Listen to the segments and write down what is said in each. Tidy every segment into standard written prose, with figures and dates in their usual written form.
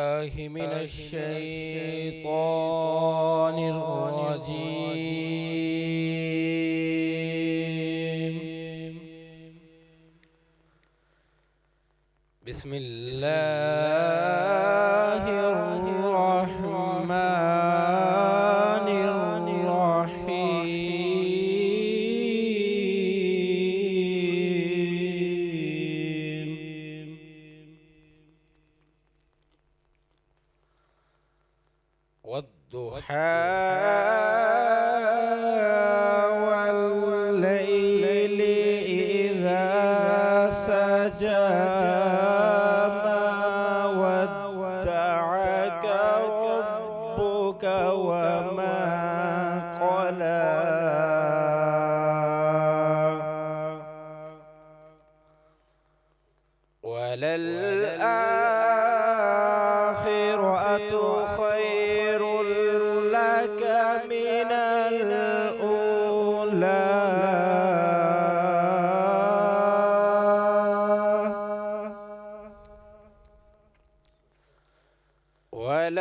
الله من الشيطان الرجيم. بسم الله الرحمن الرحيم. والضحى والليل إذا سجى ما ودعك ربك وما قلى وللآخرة خير لك من الأولى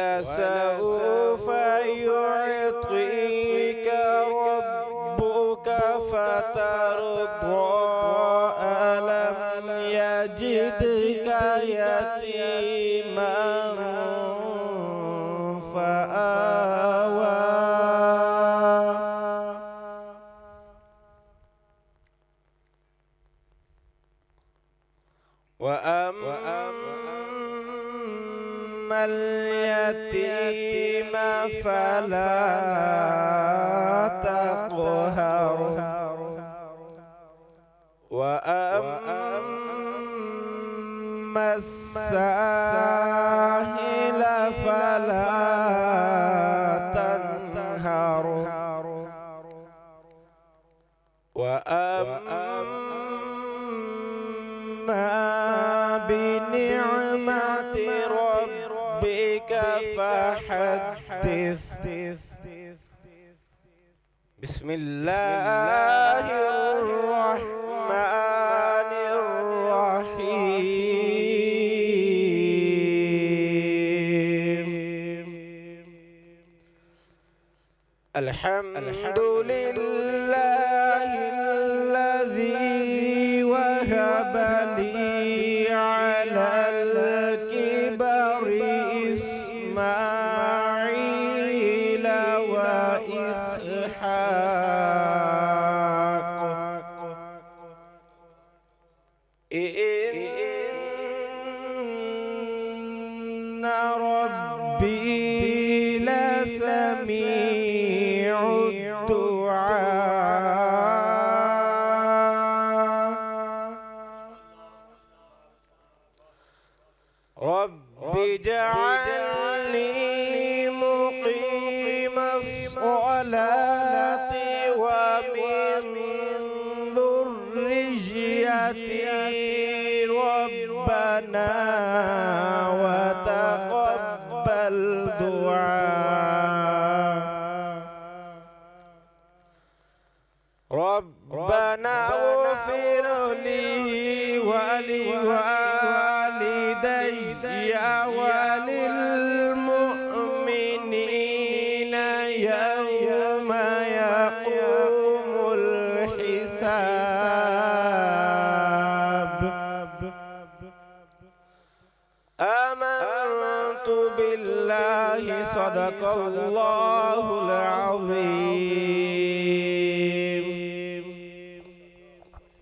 ولسوف يعطيك ربك فترضى ألم يجدك يتيما فآوى وأما اليتيم فلا تقهر وأما السائل فلا تنهر وأما بنعمة ربك فحدث. بسم الله الرحمن الرحيم. الحمد لله الذي وهب لي على الكبر إسماعيل وإسحاق إن ربي لسميع الدعاء. رب اجعلني مقيم الصلاة ومن ذريتي ربنا وتقبل دعاء. ربنا اغفر لي ولوالدي وللمؤمنين يوم يقوم الحساب. آمنت بالله صدق الله العظيم.